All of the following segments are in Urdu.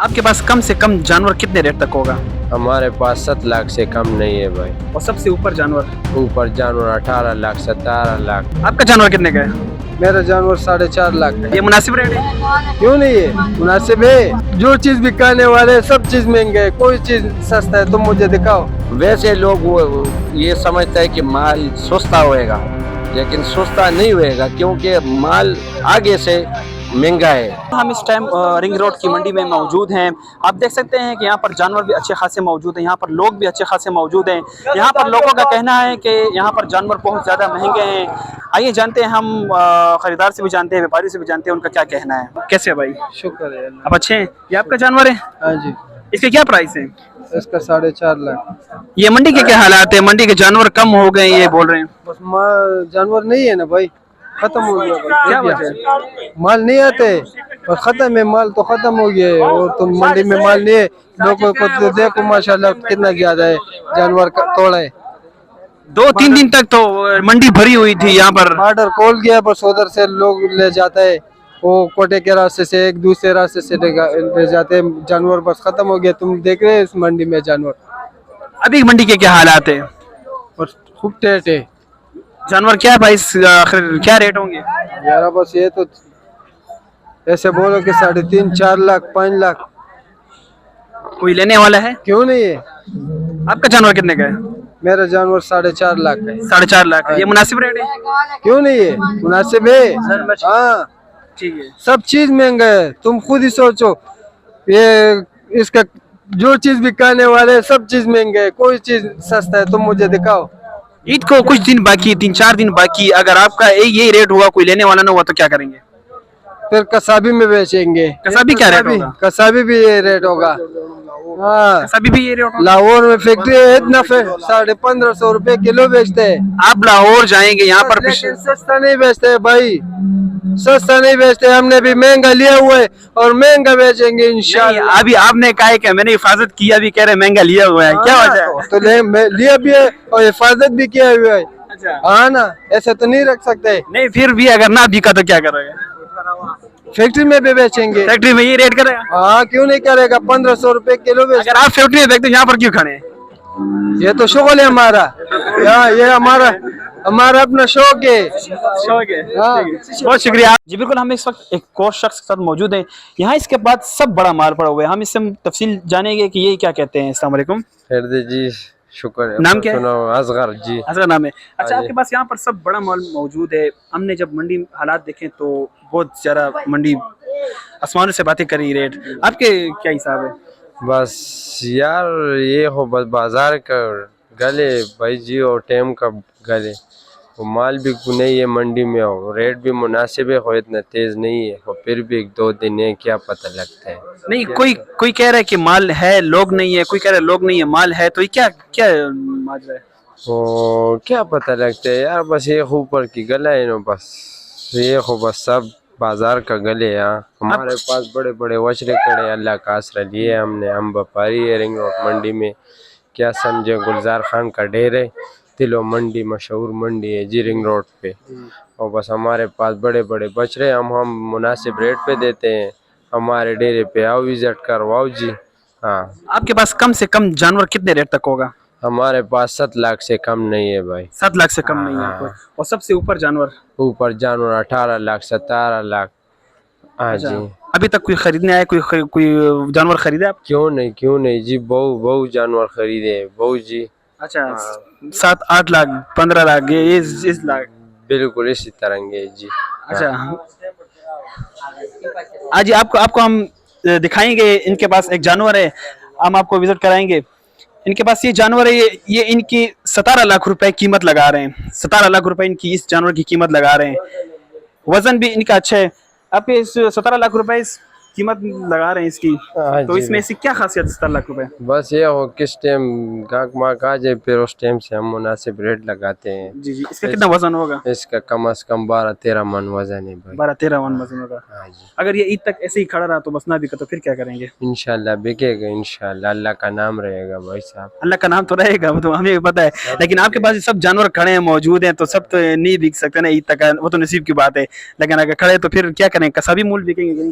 آپ کے پاس کم سے کم جانور کتنے ریٹ تک ہوگا؟ ہمارے پاس 7 لاکھ سے کم نہیں ہے بھائی. اور سب سے اوپر جانور؟ اوپر جانور 18 لاکھ 17 لاکھ. آپ کا جانور کتنے کا ہے؟ میرا جانور 4.5 لاکھ ہے. یہ مناسب ریٹ ہے؟ کیوں نہیں ہے مناسب ہے. جو چیز بکانے والے سب چیز مہنگے ہے, کوئی چیز سستا ہے تم مجھے دکھاؤ. ویسے لوگ یہ سمجھتا ہے کہ مال سستا ہوئے گا, لیکن سستا نہیں ہوئے گا کیونکہ مال آگے سے مہنگا ہے. ہم اس ٹائم رنگ روڈ کی منڈی میں موجود ہیں. آپ دیکھ سکتے ہیں کہ یہاں پر جانور بھی اچھے خاصے موجود ہیں, یہاں پر لوگ بھی اچھے خاصے موجود ہیں. یہاں پر لوگوں کا کہنا ہے کہ یہاں پر جانور بہت زیادہ مہنگے ہیں. آئیے جانتے ہیں, ہم خریدار سے بھی جانتے ہیں, ویپاری سے بھی جانتے ہیں ان کا کیا کہنا ہے. کیسے ہے بھائی؟ شکر ہے. اب اچھے ہیں. یہ آپ کا جانور ہے؟ ہاں جی. اس کے کیا پرائس ہے؟ اس کا 4.5 لاکھ. یہ منڈی کے کیا حالات ہیں؟ منڈی کے جانور کم ہو گئے یہ بول رہے ہیں. بس جانور نہیں ہے نا بھائی, ختم ہو گیا. کیا وجہ ہے؟ مال نہیں آتے اور ختم ہے. مال تو ختم ہو گیا ہے اور تم منڈی میں مال نہیں ہے. لوگوں کو تو دیکھو ماشاءاللہ کتنا زیادہ ہے جانور توڑا ہے. 2-3 دن تک تو منڈی بھری ہوئی تھی یہاں پر. بارڈر کھول گیا, بس ادھر سے لوگ لے جاتا ہے. وہ کوٹے کے راستے سے ایک دوسرے راستے سے لے جاتے ہیں. جانور بس ختم ہو گیا. تم دیکھ رہے اس منڈی میں جانور. ابھی منڈی کے کیا حالات ہیں؟ اور خوب ٹیٹ ہے. جانور کیا بھائی کیا ریٹ ہوں گے؟ یار بس یہ تو ایسے بولو کہ 3.5-4 لاکھ 5 لاکھ. کوئی لینے والا ہے؟ کیوں نہیں ہے. آپ کا جانور کتنے کا ہے؟ میرا جانور 4.5 لاکھ ہے. 4.5 لاکھ. یہ مناسب ریٹ ہے؟ کیوں نہیں ہے مناسب ہے. ہاں ٹھیک ہے. سب چیز مہنگا ہے. تم خود ہی سوچو, یہ اس کا جو چیز بکانے والے سب چیز مہنگا ہے, کوئی چیز سستا ہے تم مجھے دکھاؤ. عید کو کچھ دن باقی, 3-4 دن باقی. اگر آپ کا یہی ریٹ ہوا, کوئی لینے والا نہ ہوا تو کیا کریں گے؟ پھر کسابی میں بیچیں گے. کسابی کیا ریٹ ہوگا؟ کسابی بھی یہ ریٹ ہوگا. ہاں کسابی بھی یہ ریٹ ہوگا. لاہور میں فیکٹری ہے, اتنا 1550 روپے کلو بیچتے ہیں. آپ لاہور جائیں گے یہاں پر لیکن سستا نہیں بیچتے بھائی, سستا نہیں بیچتے. ہم نے بھی مہنگا لیا ہوا ہے اور مہنگا بیچیں گے انشاءاللہ. ابھی آپ نے کہا ہے کہ میں نے حفاظت کی, ابھی کہہ رہے مہنگا لیا ہوا ہے, کیا وجہ ہے؟ تو لیا بھی ہے اور حفاظت بھی کیا ہوا ہے. ہاں نا, ایسے تو نہیں رکھ سکتے. نہیں پھر بھی اگر نہ بکا تو کیا کرے گا؟ فیکٹری میں بھی بیچیں گے. فیکٹری میں یہ ریٹ کرے گا؟ ہاں کیوں نہیں کرے گا. 1500 روپے کلو بیچ. اگر آپ فیکٹری میں بیچتے یہاں پر کیوں کھڑے ہیں؟ یہ تو شغل ہے ہمارا. یہ ہمارا اپنا شوق ہے. بہت شکریہ. جی بالکل, ہم اس وقت ایک اور شخص کے ساتھ موجود ہیں. یہاں اس کے بعد سب بڑا مال پڑا ہوا ہے. ہم اس سے تفصیل جانیں گے کہ یہ کیا کہتے ہیں. السلام علیکم. خیر جی, شکر ہے. نام کیا ہے؟ اصغر جی. اصغر نام ہے. اچھا, آپ کے پاس یہاں پر سب بڑا مال موجود ہے. ہم نے جب منڈی حالات دیکھیں تو بہت زیادہ منڈی آسمانوں سے باتیں کری ریٹ. آپ کے کیا حساب ہے؟ بس یار یہ ہو بس بازار کا گلے بھائی جی, اور ٹائم کا گلے. وہ مال بھی نہیں ہے منڈی میں, ہو ریٹ بھی مناسب ہے, ہو اتنا تیز نہیں ہے. اور پھر بھی 1-2 دن ہے, کیا پتہ لگتا ہے. نہیں, کوئی کہہ رہا ہے کہ مال ہے لوگ نہیں ہے, کوئی کہہ رہا ہے لوگ نہیں ہے مال ہے. تو یہ کیا ماجرا ہے؟ او کیا پتہ لگتا ہے یار. بس یہ اوپر کی گلا ہے نا, بس یہ ہو بس سب بازار کا گلے. یہاں ہمارے پاس بڑے بڑے وچرے کھڑے, اللہ کا آسرا لیے ہم نے. ہم ویپاری ہے رنگ روڈ منڈی میں, کیا سمجھے گلزار خان کا ڈیر ہے. تلو منڈی مشہور منڈی ہے جی رنگ روڈ پہ. اور بس ہمارے پاس بڑے بڑے بچڑے ہم مناسب ریٹ پہ دیتے ہیں. ہمارے ڈیرے پہ آؤ, وزٹ کرواؤ جی. ہاں, آپ کے پاس کم سے کم جانور کتنے ریٹ تک ہوگا؟ ہمارے پاس 7 لاکھ سے کم نہیں ہے بھائی. 7 لاکھ سے کم نہیں ہے. اور سب سے اوپر جانور؟ اوپر جانور 18 لاکھ 17 لاکھ. ہاں جی. ابھی تک کوئی خریدنے آیا, کوئی جانور خریدے آپ؟ کیوں نہیں جی, بہو جانور خریدے بہو جی. اچھا, 7-8 لاکھ 15 لاکھ اس لاکھ بالکل اسی طرح گے جی. اچھا, آج آپ کو ہم دکھائیں گے. ان کے پاس ایک جانور ہے, ہم آپ کو وزٹ کرائیں گے. ان کے پاس یہ جانور ہے, یہ ان کی 17 لاکھ روپے قیمت لگا رہے ہیں. 17 لاکھ روپے ان کی اس جانور کی قیمت لگا رہے ہیں. وزن بھی ان کا اچھا ہے. آپ اس 17 لاکھ روپے اس قیمت لگا رہے ہیں اس کی, تو اس میں سے کیا خاصیت 17 لاکھ روپے؟ بس یہ ہو کس ٹائم گاہک ماک آ جائے, پھر اس ٹائم سے ہم مناسب ریٹ لگاتے ہیں. جی. اس کا کتنا وزن ہوگا؟ اس کا کم از کم 12-13 من وزن ہے بھائی. 12-13 من وزن ہوگا. اگر یہ عید تک ایسے ہی کھڑا رہا تو بس نہ بکا تو پھر کیا کریں گے؟ انشاءاللہ بکے گا انشاءاللہ. اللہ کا نام رہے گا بھائی صاحب. اللہ کا نام تو رہے گا, وہ تو ہمیں بھی پتہ ہے. لیکن آپ کے پاس سب جانور کھڑے ہیں, موجود ہیں, تو سب تو نہیں بک سکتے نا عید تک, وہ تو نصیب کی بات ہے. لیکن اگر کھڑے تو پھر کیا کریں, کسابی مول بکیں گے؟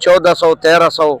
1400-1300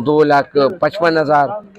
2,55,000,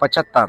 75,